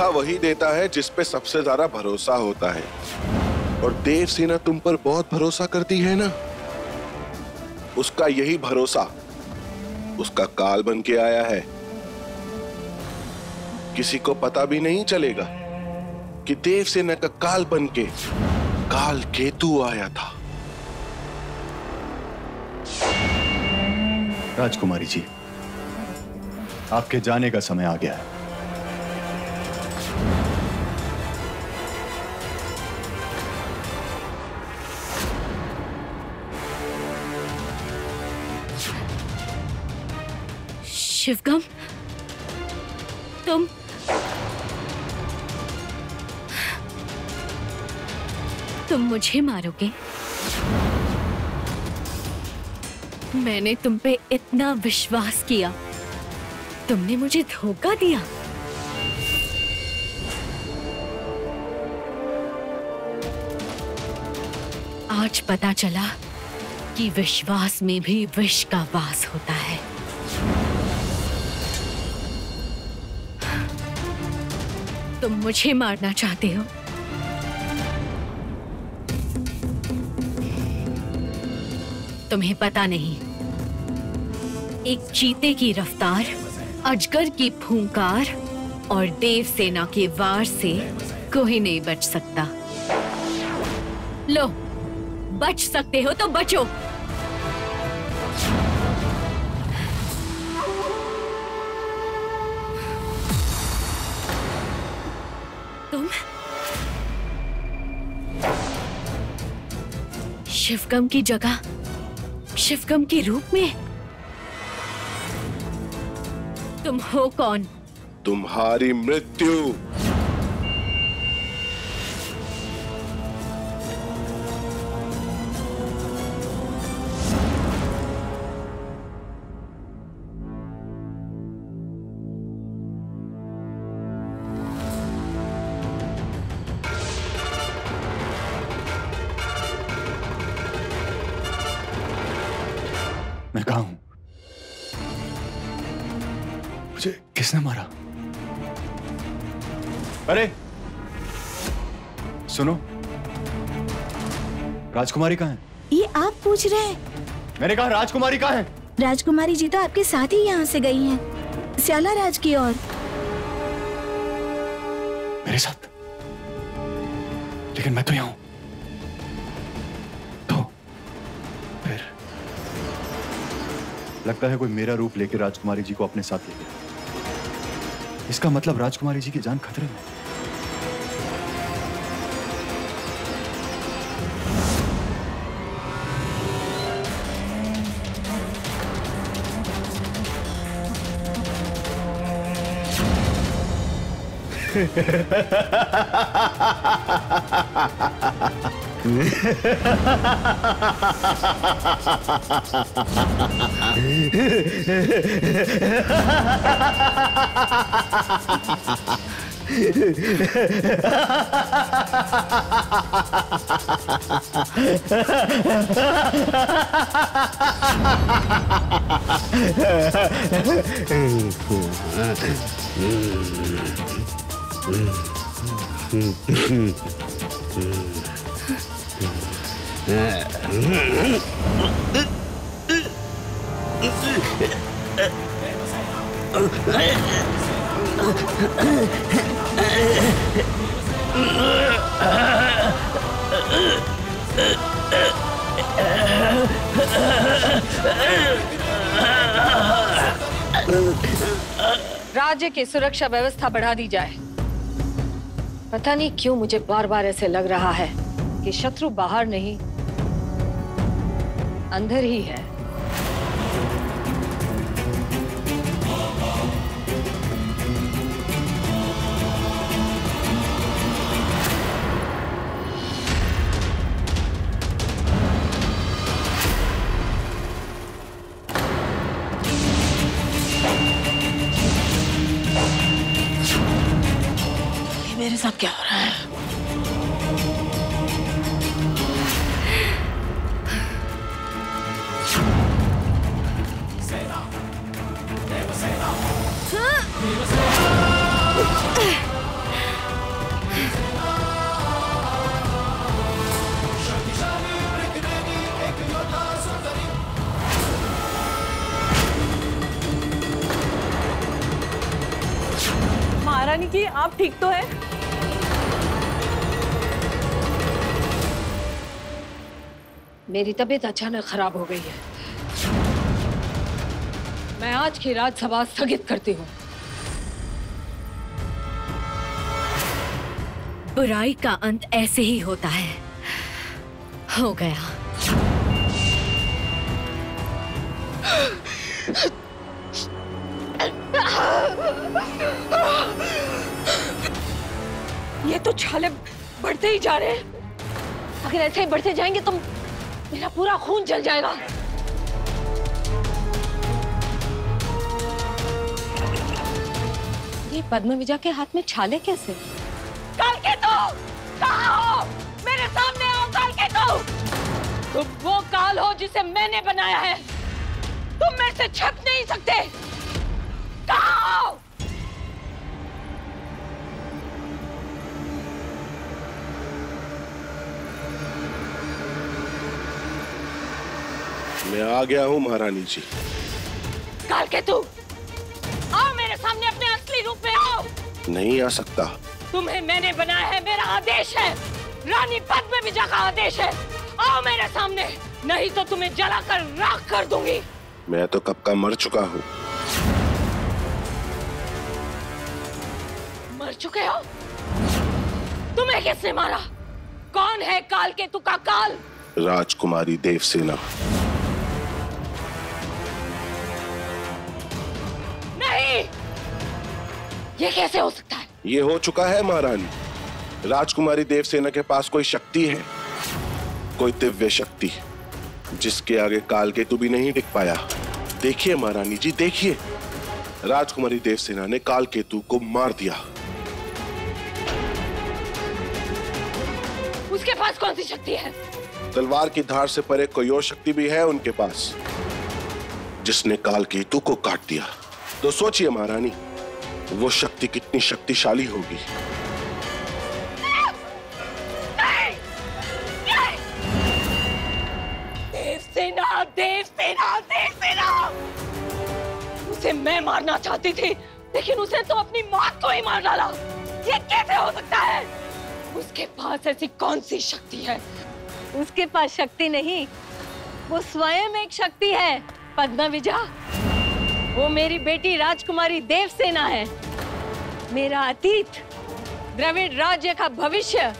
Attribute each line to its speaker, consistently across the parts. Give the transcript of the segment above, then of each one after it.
Speaker 1: धोखा वही देता है जिस पे सबसे ज्यादा भरोसा होता है, और देवसेना तुम पर बहुत भरोसा करती है ना। उसका यही भरोसा उसका काल बन के आया है। किसी को पता भी नहीं चलेगा कि देवसेना का काल बन के काल केतु आया था।
Speaker 2: राजकुमारी जी, आपके जाने का समय आ गया है।
Speaker 3: शिवगम, तुम मुझे मारोगे? मैंने तुम पे इतना विश्वास किया, तुमने मुझे धोखा दिया। आज पता चला कि विश्वास में भी विष का वास होता है। तुम मुझे मारना चाहते हो? तुम्हें पता नहीं, एक चीते की रफ्तार, अजगर की फूंकार और देवसेना के वार से कोई नहीं बच सकता। लो, बच सकते हो तो बचो। तुम शिवगम की जगह शिवगम के रूप में? तुम हो कौन?
Speaker 1: तुम्हारी मृत्यु।
Speaker 2: मैं कहाँ हूं? मुझे किसने मारा? अरे सुनो, राजकुमारी कहाँ है?
Speaker 4: ये आप पूछ रहे हैं?
Speaker 2: मैंने कहा राजकुमारी कहाँ है?
Speaker 4: राजकुमारी जी तो आपके साथ ही यहाँ से गई हैं, स्याला राज की ओर।
Speaker 2: मेरे साथ? लेकिन मैं तो यहाँ हूं। तो फिर लगता है कोई मेरा रूप लेकर राजकुमारी जी को अपने साथ ले गया। इसका मतलब राजकुमारी जी की जान खतरे में।
Speaker 5: राज्य की सुरक्षा व्यवस्था बढ़ा दी जाए। पता नहीं क्यों मुझे बार बार ऐसे लग रहा है कि शत्रु बाहर नहीं, अंदर ही है। मेरे साथ क्या हो रहा है? महारानी जी, आप ठीक तो हैं? मेरी तबीयत अचानक खराब हो गई है। मैं आज की राजसभा स्थगित करती हूँ।
Speaker 3: बुराई का अंत ऐसे ही होता है। हो गया।
Speaker 5: ये तो छाले बढ़ते ही जा रहे हैं। अगर ऐसे ही बढ़ते जाएंगे तो मेरा पूरा खून जल जाएगा। ये पद्मविजा के हाथ में छाले कैसे? कालकेतु, कहाँ हो? मेरे सामने आओ कालकेतु। तुम वो काल हो जिसे मैंने बनाया है। तुम मेरे से छप नहीं सकते। कहाँ हो?
Speaker 1: मैं आ गया हूँ महारानी जी।
Speaker 5: कालकेतु, आओ मेरे सामने, अपने असली रूप में आओ।
Speaker 1: नहीं आ सकता।
Speaker 5: तुम्हें मैंने बनाया है, मेरा आदेश है। रानी पद्मविजा का आदेश है। आओ मेरे सामने, नहीं तो तुम्हें जलाकर राख कर दूंगी।
Speaker 1: मैं तो कब का मर चुका हूँ।
Speaker 5: मर चुके हो? तुम्हें किसने मारा? कौन है कालकेतु का काल?
Speaker 1: राजकुमारी देवसेना।
Speaker 5: नहीं, ये कैसे हो सकता है?
Speaker 1: ये हो चुका है महारानी। राजकुमारी देवसेना के पास कोई शक्ति है, कोई दिव्य शक्ति, जिसके आगे कालकेतु भी नहीं टिक पाया। देखिए महारानी जी, देखिए, राजकुमारी देवसेना ने कालकेतु को मार दिया।
Speaker 5: उसके पास कौन सी शक्ति है?
Speaker 1: तलवार की धार से परे कोई और शक्ति भी है उनके पास, जिसने कालकेतु को काट दिया। तो सोचिए महारानी, वो शक्ति कितनी शक्तिशाली होगी।
Speaker 5: देवसेना, देवसेना, देवसेना! उसे मैं मारना चाहती थी, लेकिन उसने तो अपनी मौत को ही मार डाला। ये कैसे हो सकता है? उसके पास ऐसी कौन सी शक्ति है? उसके पास शक्ति नहीं, वो स्वयं एक शक्ति है। पद्मविजा, वो मेरी बेटी राजकुमारी देवसेना है। मेरा अतीत, द्रविड़ राज्य का भविष्य।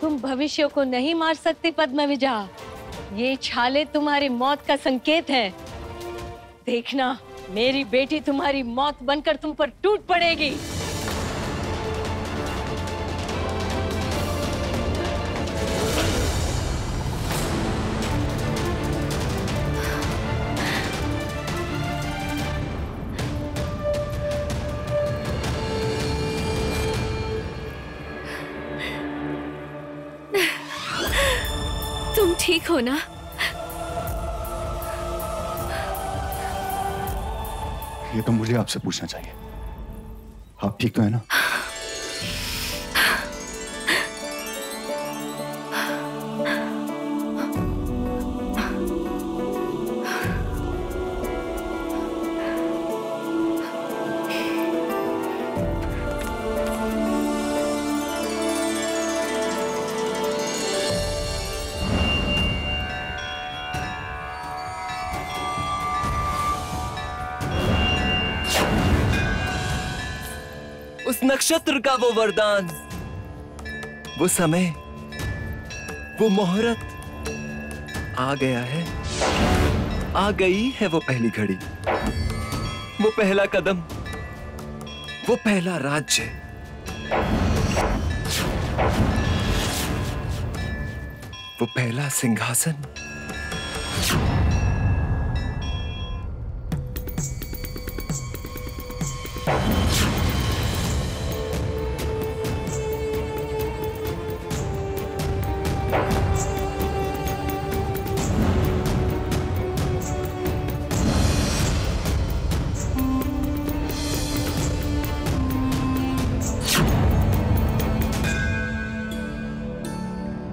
Speaker 5: तुम भविष्य को नहीं मार सकती पद्मविजा। ये छाले तुम्हारी मौत का संकेत है। देखना, मेरी बेटी तुम्हारी मौत बनकर तुम पर टूट पड़ेगी।
Speaker 3: तुम ठीक हो ना?
Speaker 2: ये तो मुझे आपसे पूछना चाहिए। आप ठीक तो है ना?
Speaker 6: उस नक्षत्र का वो वरदान, वो समय, वो मुहूर्त आ गया है। आ गई है वो पहली घड़ी, वो पहला कदम, वो पहला राज्य। वो पहला सिंहासन।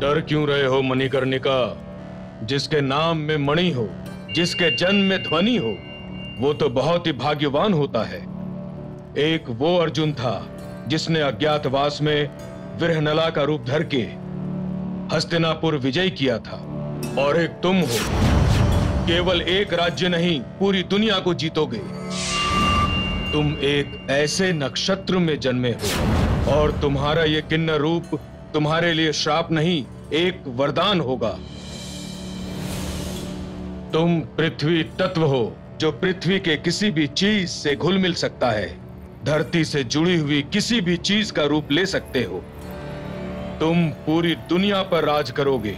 Speaker 7: डर क्यों रहे हो मणिकर्णिका? जिसके नाम में मणि हो, जिसके जन्म में ध्वनि हो, वो तो बहुत ही भाग्यवान होता है। एक वो अर्जुन था जिसने अज्ञातवास में विरहनला का रूप धर के हस्तिनापुर विजय किया था, और एक तुम हो। केवल एक राज्य नहीं, पूरी दुनिया को जीतोगे। तुम एक ऐसे नक्षत्र में जन्मे हो, और तुम्हारा ये किन्नर रूप तुम्हारे लिए श्राप नहीं, एक वरदान होगा। तुम पृथ्वी तत्व हो, जो पृथ्वी के किसी भी चीज से घुल मिल सकता है, धरती से जुड़ी हुई किसी भी चीज का रूप ले सकते हो। तुम पूरी दुनिया पर राज करोगे,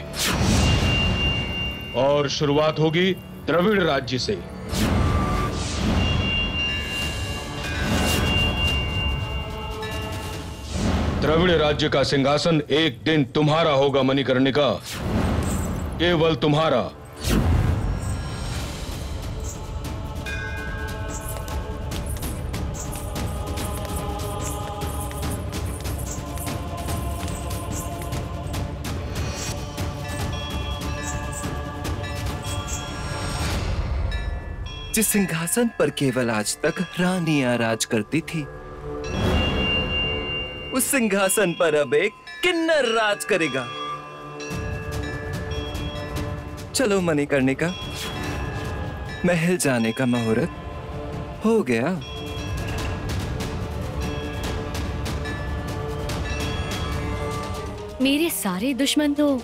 Speaker 7: और शुरुआत होगी द्रविड़ राज्य से। द्रविड़ राज्य का सिंहासन एक दिन तुम्हारा होगा मणिकर्णिका, केवल तुम्हारा।
Speaker 6: जिस सिंहासन पर केवल आज तक रानियां राज करती थी, उस सिंहासन पर अब एक किन्नर राज करेगा। चलो मणिकर्णिका, महल जाने का मुहूर्त हो गया।
Speaker 3: मेरे सारे दुश्मन तो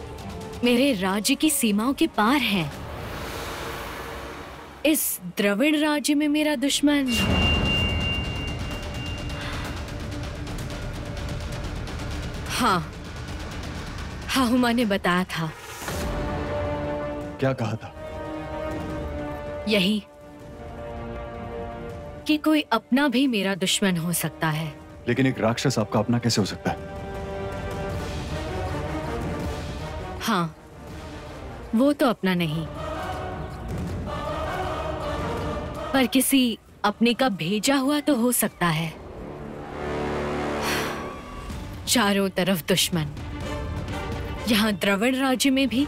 Speaker 3: मेरे राज्य की सीमाओं के पार हैं। इस द्रविड़ राज्य में मेरा दुश्मन हाँ, हुमा ने बताया था।
Speaker 2: क्या कहा था?
Speaker 3: यही कि कोई अपना भी मेरा दुश्मन हो सकता है।
Speaker 2: लेकिन एक राक्षस आपका अपना कैसे हो सकता है?
Speaker 3: हाँ, वो तो अपना नहीं, पर किसी अपने का भेजा हुआ तो हो सकता है। चारों तरफ दुश्मन, यहाँ द्रविड़ राज्य में भी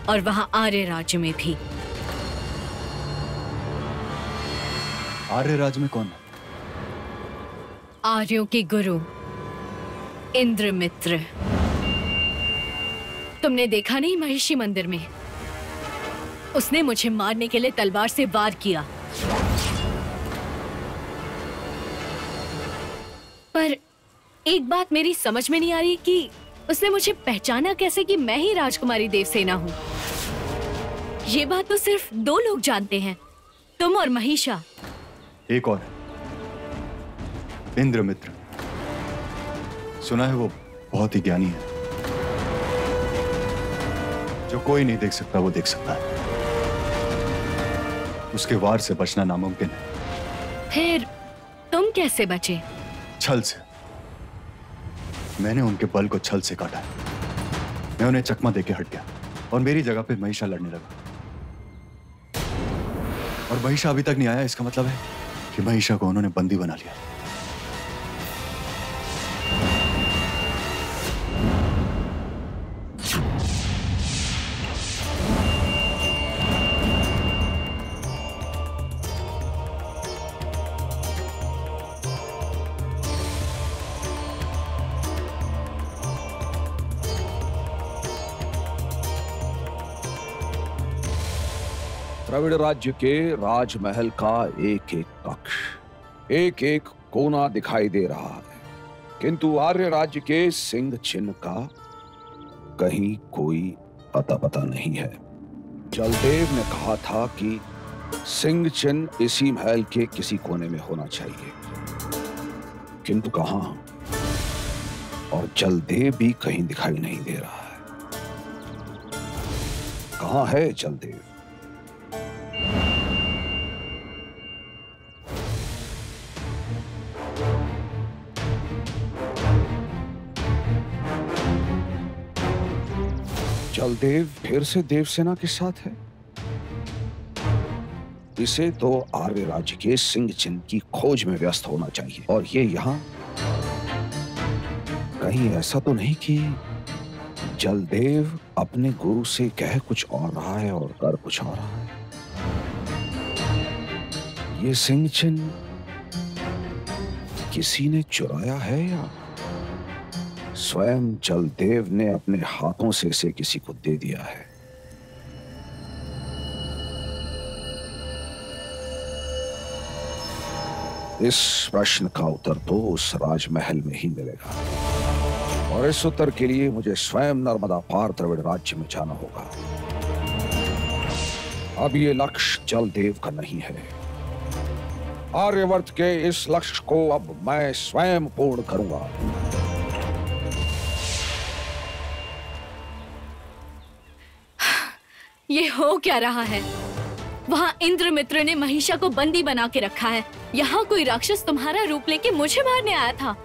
Speaker 3: और वहाँ आर्य राज्य में भी।
Speaker 2: आर्य राज्य में कौन है?
Speaker 3: आर्यों के गुरु इंद्रमित्र। तुमने देखा नहीं महिषी मंदिर में? उसने मुझे मारने के लिए तलवार से वार किया, पर एक बात मेरी समझ में नहीं आ रही कि उसने मुझे पहचाना कैसे कि मैं ही राजकुमारी देवसेना हूँ। ये बात तो सिर्फ 2 लोग जानते हैं, तुम और महिषा।
Speaker 2: एक और है, इंद्रमित्र। सुना है वो बहुत ही ज्ञानी है, जो कोई नहीं देख सकता वो देख सकता है। उसके वार से बचना नामुमकिन है।
Speaker 3: फिर तुम कैसे बचे?
Speaker 2: छल से। मैंने उनके बल को छल से काटा है। मैं उन्हें चकमा देके हट गया और मेरी जगह पे महिषा लड़ने लगा। और महिषा अभी तक नहीं आया, इसका मतलब है कि महिषा को उन्होंने बंदी बना लिया।
Speaker 8: द्रविड़ राज्य के राजमहल का एक एक कक्ष, एक एक कोना दिखाई दे रहा है, किंतु आर्य राज्य के सिंह चिन्ह का कहीं कोई अता पता नहीं है। जलदेव ने कहा था कि सिंह चिन्ह इसी महल के किसी कोने में होना चाहिए, किंतु कहां? और जलदेव भी कहीं दिखाई नहीं दे रहा है। कहां है जलदेव? जलदेव फिर से देवसेना के साथ है। इसे तो आर्य राज्य के सिंह चिन्ह की खोज में व्यस्त होना चाहिए, और ये यहाँ कहीं ऐसा तो नहीं कि जलदेव अपने गुरु से कह कुछ और रहा है और कर कुछ और रहा है। ये सिंह चिन्ह किसी ने चुराया है या स्वयं जलदेव ने अपने हाथों से इसे किसी को दे दिया है? इस प्रश्न का उत्तर तो उस राजमहल में ही मिलेगा, और इस उत्तर के लिए मुझे स्वयं नर्मदा पार द्रविड़ राज्य में जाना होगा। अब ये लक्ष्य जलदेव का नहीं है। आर्यवर्त के इस लक्ष्य को अब मैं स्वयं पूर्ण करूंगा।
Speaker 3: ये हो क्या रहा है? वहाँ इंद्रमित्र ने महिषा को बंदी बना के रखा है। यहाँ कोई राक्षस तुम्हारा रूप लेके मुझे मारने आया था।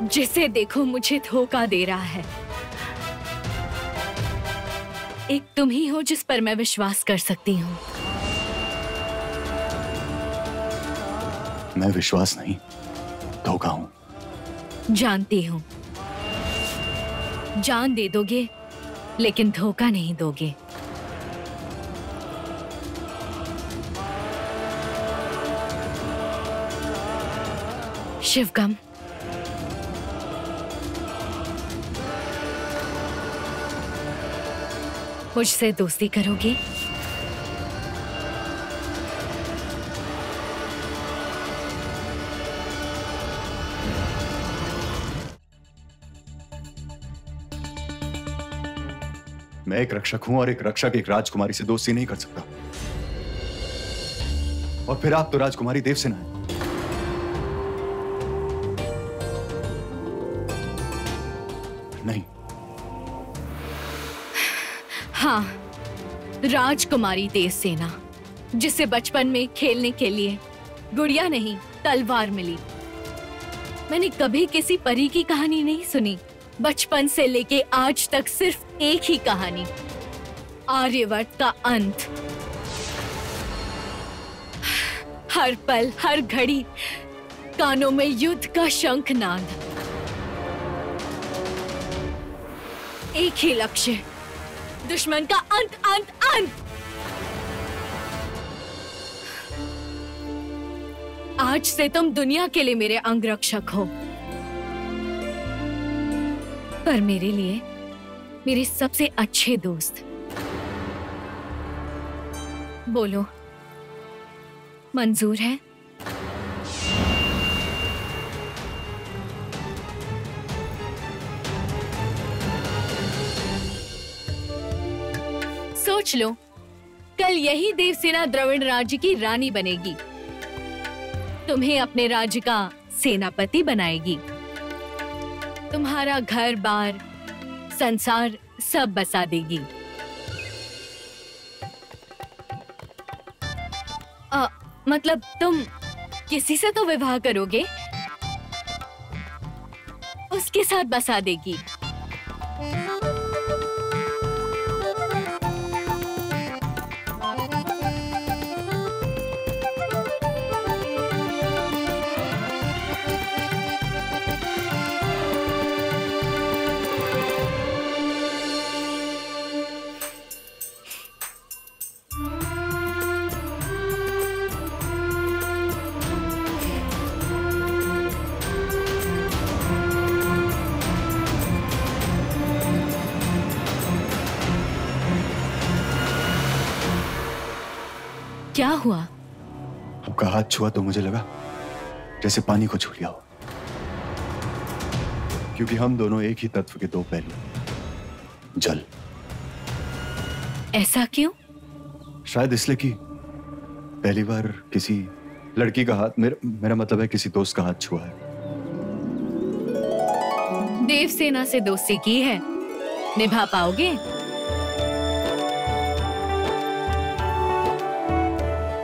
Speaker 3: जिसे देखो मुझे धोखा दे रहा है। एक तुम ही हो जिस पर मैं विश्वास कर सकती हूँ।
Speaker 2: मैं विश्वास नहीं, धोखा हूं।
Speaker 3: जानती हूँ। जान दे दोगे लेकिन धोखा नहीं दोगे। शिवगम, मुझसे दोस्ती करोगी?
Speaker 2: मैं एक रक्षक हूं और एक रक्षक एक राजकुमारी से दोस्ती नहीं कर सकता। और फिर आप तो राजकुमारी देवसेना है। नहीं।
Speaker 3: हाँ, राजकुमारी देवसेना, जिसे बचपन में खेलने के लिए गुड़िया नहीं तलवार मिली। मैंने कभी किसी परी की कहानी नहीं सुनी। बचपन से लेके आज तक सिर्फ एक ही कहानी, आर्यवर्त का अंत। हर पल हर घड़ी कानों में युद्ध का शंखनाद। एक ही लक्ष्य, दुश्मन का अंत अंत अंत। आज से तुम दुनिया के लिए मेरे अंगरक्षक हो, पर मेरे लिए मेरे सबसे अच्छे दोस्त। बोलो, मंजूर है? सोच लो, कल यही देवसेना द्रविड़ राज्य की रानी बनेगी, तुम्हें अपने राज्य का सेनापति बनाएगी, तुम्हारा घर बार संसार सब बसा देगी। मतलब तुम किसी से तो विवाह करोगे, उसके साथ बसा देगी। क्या हुआ?
Speaker 2: आपका हाथ छुआ तो मुझे लगा जैसे पानी को छू लिया हो, क्योंकि हम दोनों एक ही तत्व के दो पहलू, जल।
Speaker 3: ऐसा क्यों?
Speaker 2: शायद इसलिए कि पहली बार किसी लड़की का हाथ, मेरा मतलब है किसी दोस्त का हाथ छुआ है।
Speaker 3: देवसेना से दोस्ती की है, निभा पाओगे?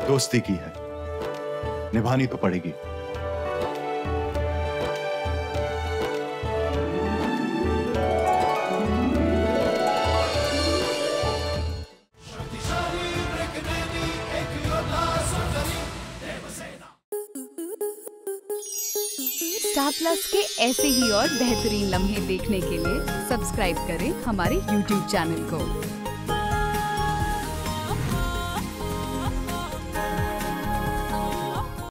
Speaker 2: दोस्ती की है, निभानी तो पड़ेगी।
Speaker 9: स्टार प्लस के ऐसे ही और बेहतरीन लम्हे देखने के लिए सब्सक्राइब करें हमारे YouTube चैनल को।